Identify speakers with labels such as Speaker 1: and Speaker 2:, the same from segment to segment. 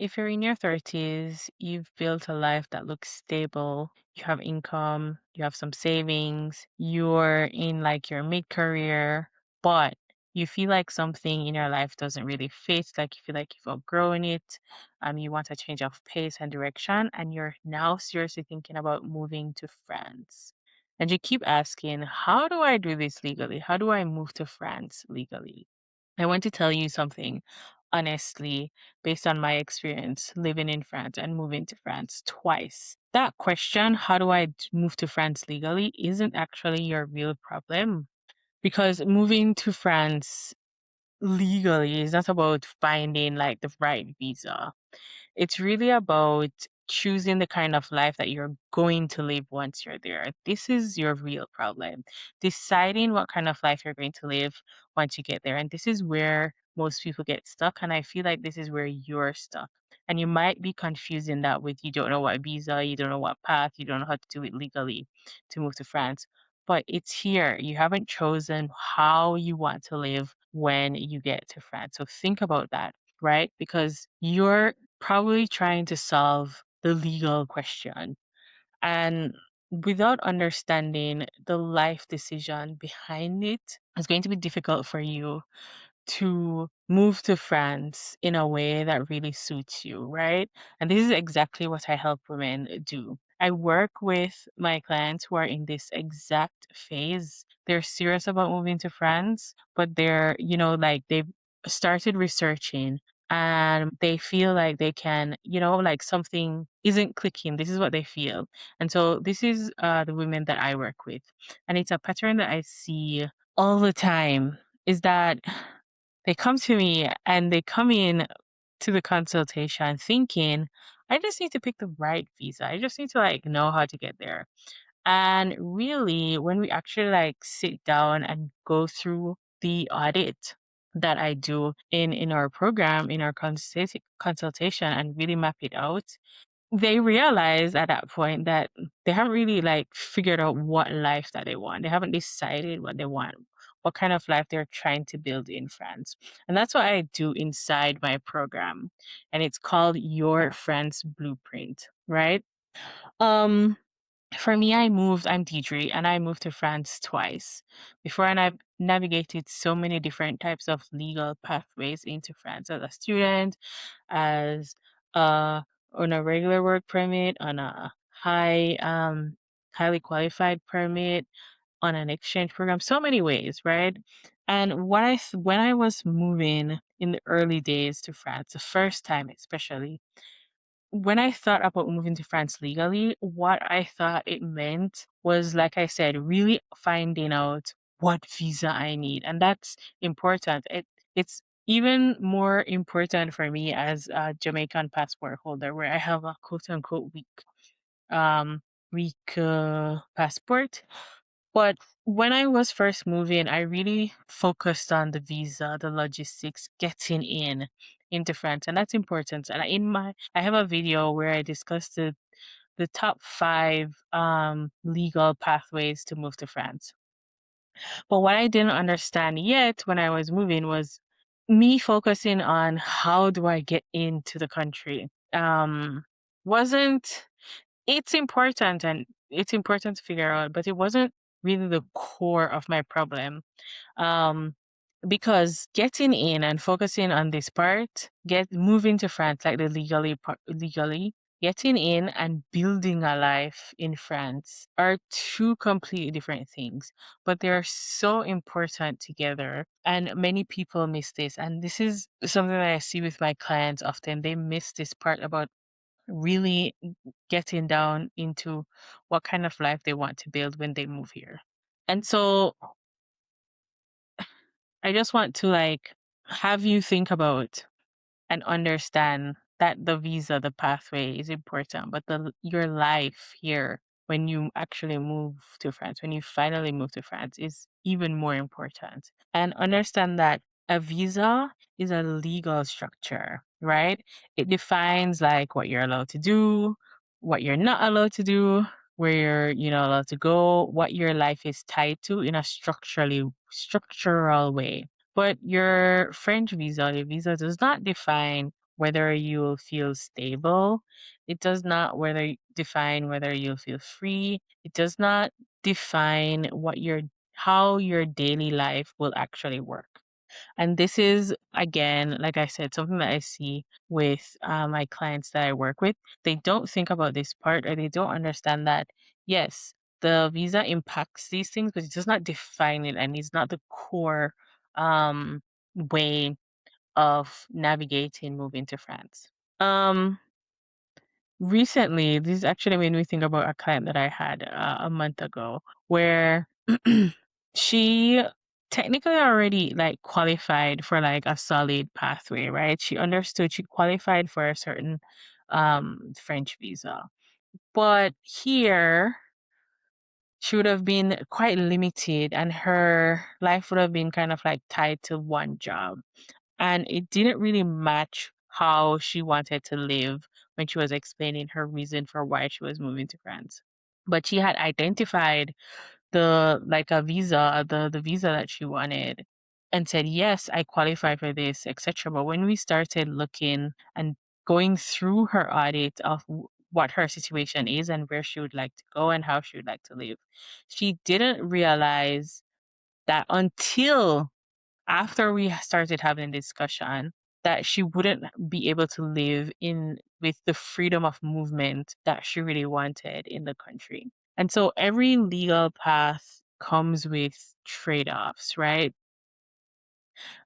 Speaker 1: If you're in your 30s, you've built a life that looks stable, you have income, you have some savings, you're in like your mid-career, but you feel like something in your life doesn't really fit, like you feel like you've outgrown it, you want a change of pace and direction, and you're now seriously thinking about moving to France. And you keep asking, how do I do this legally? How do I move to France legally? I want to tell you something honestly, based on my experience living in France and moving to France twice. That question, how do I move to France legally, isn't actually your real problem because moving to France legally is not about finding like the right visa. It's really about choosing the kind of life that you're going to live once you're there. This is your real problem. Deciding what kind of life you're going to live once you get there. And this is where most people get stuck. And I feel like this is where you're stuck. And you might be confusing that with you don't know what visa, you don't know what path, you don't know how to do it legally to move to France. But it's here. You haven't chosen how you want to live when you get to France. So think about that, right? Because you're probably trying to solve the legal question. And without understanding the life decision behind it, it's going to be difficult for you to move to France in a way that really suits you, right? And this is exactly what I help women do. I work with my clients who are in this exact phase. They're serious about moving to France, but they're, like they've started researching and they feel like they can, like something isn't clicking. This is what they feel. And so this is the women that I work with. And it's a pattern that I see all the time is that they come to me and they come in to the consultation thinking, I just need to pick the right visa. I just need to like know how to get there. And really, when we actually like sit down and go through the audit that I do in our program, in our consultation and really map it out, they realize at that point that they haven't really like figured out what life that they want. They haven't decided what they want, what kind of life they're trying to build in France. And that's what I do inside my program. And it's called Your France Blueprint, right? Um for me, I'm Diedre, and I moved to France twice. Before, and I've navigated so many different types of legal pathways into France as a student, as uh, on a regular work permit, on a highly qualified permit, on an exchange program, so many ways, right? And when I was moving in the early days to France, the first time especially, when I thought about moving to France legally, what I thought it meant was, like I said, really finding out what visa I need. And that's important. It's even more important for me as a Jamaican passport holder, where I have a quote unquote um, weak passport. But when I was first moving, I really focused on the visa, the logistics, getting in into France, and that's important. And I have a video where I discussed the top five legal pathways to move to France. But what I didn't understand yet when I was moving was me focusing on how do I get into the country. Wasn't It's important and it's important to figure out, but it wasn't really the core of my problem. Um, because getting in and focusing on this part, get moving to France like the legally, getting in and building a life in France are two completely different things, but they're so important together. And many people miss this. And this is something that I see with my clients often. They miss this part about really getting down into what kind of life they want to build when they move here. And so I just want to like have you think about and understand that the visa, the pathway is important, but your life here when you actually move to France, when you finally move to France, is even more important. And understand that a visa is a legal structure, right? It defines like what you're allowed to do, what you're not allowed to do, where you're allowed to go, what your life is tied to in a structural way. But your French visa, your visa does not define whether you'll feel stable. It does not define whether you'll feel free. It does not define how your daily life will actually work. And this is, again, like I said, something that I see with my clients that I work with. They don't think about this part, or they don't understand that, yes, the visa impacts these things, but it does not define it, and it's not the core um, way of navigating moving to France. Um, Recently, this actually made me think about a client that I had a month ago, where she technically already like qualified for like a solid pathway, right? She understood, she qualified for a certain French visa. But here she would have been quite limited, and her life would have been kind of like tied to one job. And it didn't really match how she wanted to live when she was explaining her reason for why she was moving to France. But she had identified the visa that she wanted, and said, yes, I qualify for this, etc. But when we started looking and going through her audit of what her situation is and where she would like to go and how she would like to live, she didn't realize that until after we started having a discussion, that she wouldn't be able to live in with the freedom of movement that she really wanted in the country. And so every legal path comes with trade-offs, right?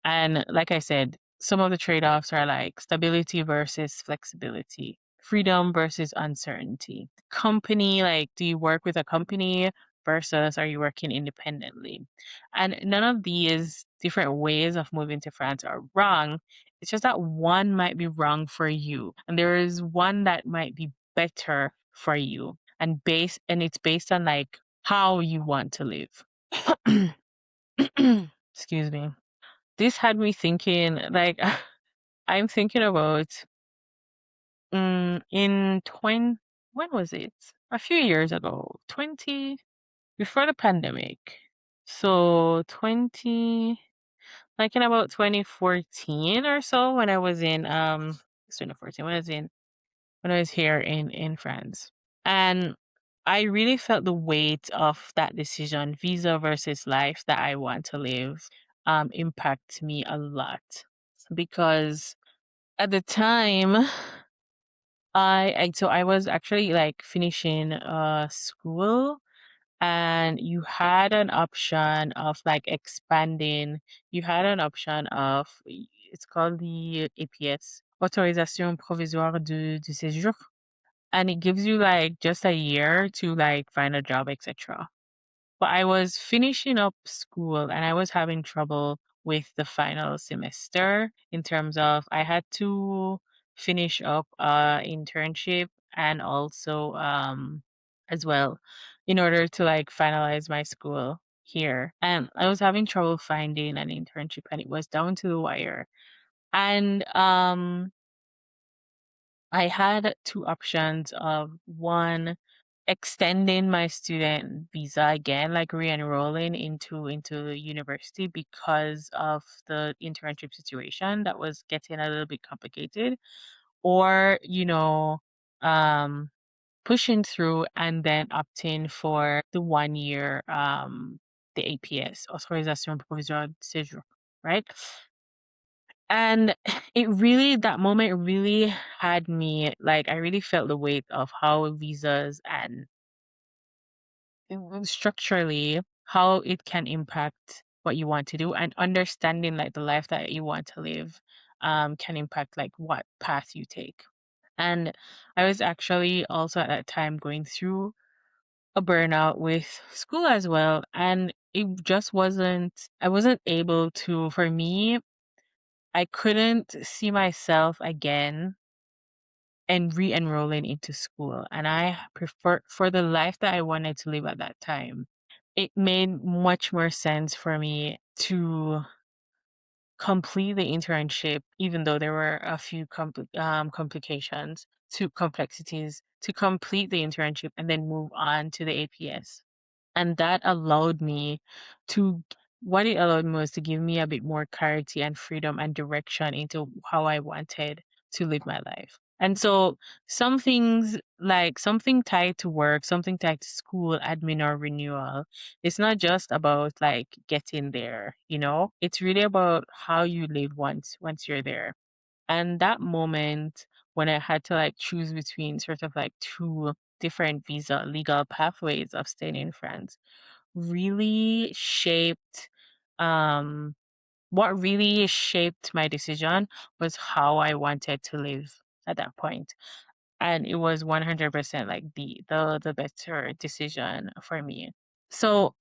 Speaker 1: And like I said, some of the trade-offs are like stability versus flexibility, freedom versus uncertainty. Company, like, do you work with a company versus are you working independently? And none of these different ways of moving to France are wrong. It's just that one might be wrong for you, and there is one that might be better for you. And it's based on like how you want to live. Excuse me. This had me thinking, like, I'm thinking about in 20, when was it? A few years ago, 20, before the pandemic. So 20, like in about 2014 or so, when I was in, it's 2014, when I was here in France. And I really felt the weight of that decision, visa versus life that I want to live, impact me a lot. Because at the time, I was actually like finishing school, and you had an option of like expanding. You had an option of, it's called the APS, Autorisation Provisoire du Séjour, and it gives you like just a year to like find a job, etc. But I was finishing up school, and I was having trouble with the final semester in terms of I had to finish up internship, and also as well, in order to like finalize my school here. And I was having trouble finding an internship, and it was down to the wire. And I had two options of, one, extending my student visa again, like re-enrolling into university because of the internship situation that was getting a little bit complicated, or um pushing through and then opting for the 1 year the APS, Autorisation Provisoire de Séjour, right? And that moment really had me, like, I really felt the weight of how visas and structurally how it can impact what you want to do, and understanding like the life that you want to live can impact like what path you take. And I was actually also at that time going through a burnout with school as well, and it just wasn't I wasn't able to, for me, I couldn't see myself again and re-enrolling into school. And I prefer, for the life that I wanted to live at that time, it made much more sense for me to complete the internship, even though there were a few complications, to complexities, to complete the internship and then move on to the APS. And that allowed me to, what it allowed me was to give me a bit more clarity and freedom and direction into how I wanted to live my life. And so some things like something tied to work, something tied to school, admin or renewal, it's not just about like getting there, you know? It's really about how you live once you're there. And that moment when I had to like choose between sort of like two different visa legal pathways of staying in France really shaped um what really shaped my decision was how I wanted to live at that point. And it was 100% like the better decision for me. So,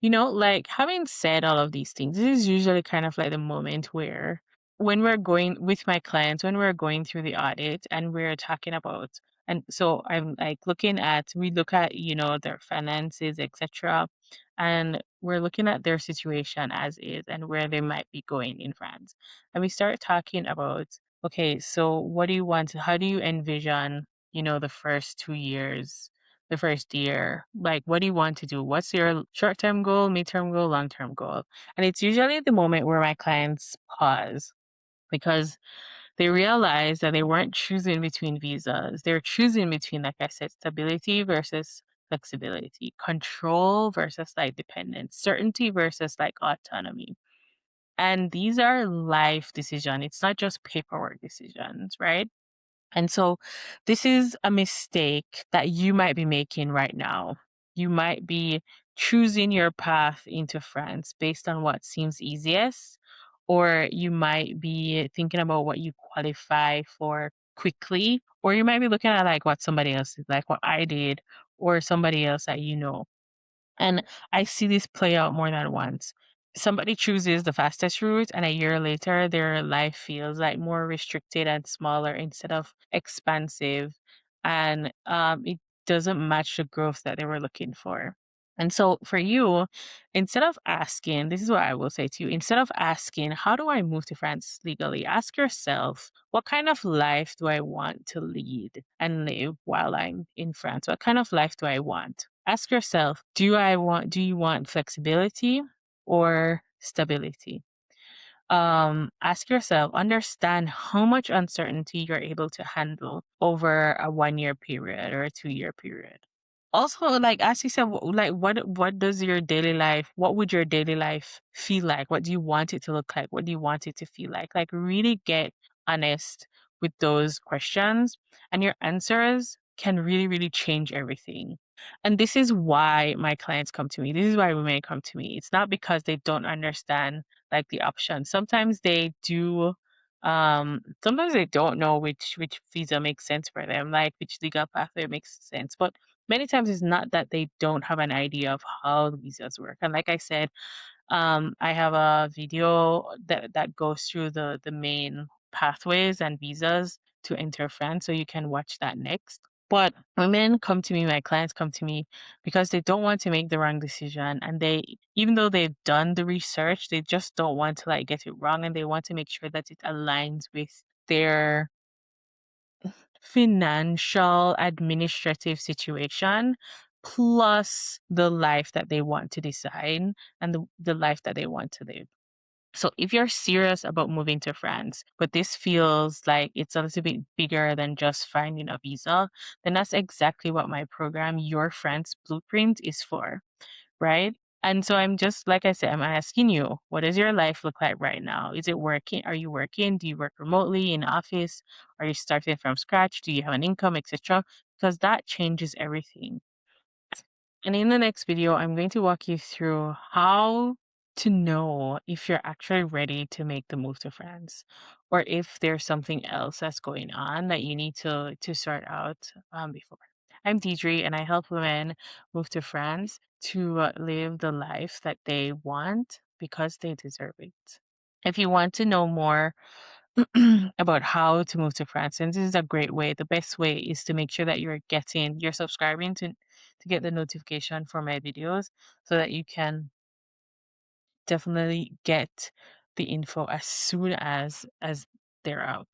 Speaker 1: like having said all of these things, this is usually kind of like the moment where when we're going with my clients, when we're going through the audit and we're talking about, and so I'm like we look at, their finances, etc. And we're looking at their situation as is and where they might be going in France. And we start talking about, okay, so what do you want? How do you envision, the first 2 years, the first year? Like, what do you want to do? What's your short term goal, midterm goal, long term goal? And it's usually the moment where my clients pause because they realize that they weren't choosing between visas. They're choosing between, like I said, stability versus flexibility, control versus like dependence, certainty versus like autonomy. And these are life decisions. It's not just paperwork decisions, right? And so this is a mistake that you might be making right now. You might be choosing your path into France based on what seems easiest, or you might be thinking about what you qualify for quickly, or you might be looking at like what somebody else did, like what I did, or somebody else that you know. And I see this play out more than once. Somebody chooses the fastest route, and a year later, their life feels like more restricted and smaller instead of expansive. And it doesn't match the growth that they were looking for. And so for you, instead of asking, this is what I will say to you, instead of asking, how do I move to France legally? Ask yourself, what kind of life do I want to lead and live while I'm in France? What kind of life do I want? Ask yourself, do you want flexibility or stability? Ask yourself, understand how much uncertainty you're able to handle over a 1 year period or a 2 year period. Also, like ask yourself, like what does your daily life, what would your daily life feel like? What do you want it to look like? What do you want it to feel like? Like really get honest with those questions, and your answers can really, really change everything. And this is why my clients come to me. This is why women come to me. It's not because they don't understand like the options. Sometimes they don't know which visa makes sense for them, like which legal pathway makes sense. But many times it's not that they don't have an idea of how the visas work. And like I said, I have a video that goes through the main pathways and visas to enter France, so you can watch that next. But women come to me, my clients come to me because they don't want to make the wrong decision. And even though they've done the research, they just don't want to like get it wrong. And they want to make sure that it aligns with their financial, administrative situation, plus the life that they want to design and the life that they want to live. So if you're serious about moving to France, but this feels like it's a little bit bigger than just finding a visa, then that's exactly what my program, Your France Blueprint, is for, right? And so I'm just, like I said, I'm asking you, what does your life look like right now? Is it working? Are you working? Do you work remotely in office? Are you starting from scratch? Do you have an income, etc.? Because that changes everything. And in the next video, I'm going to walk you through how to know if you're actually ready to make the move to France, or if there's something else that's going on that you need to sort out before. I'm Diedre, and I help women move to France to live the life that they want because they deserve it. If you want to know more about how to move to France, and this is a great way. The best way is to make sure that you're subscribing to get the notification for my videos so that you can definitely get the info as soon as they're out.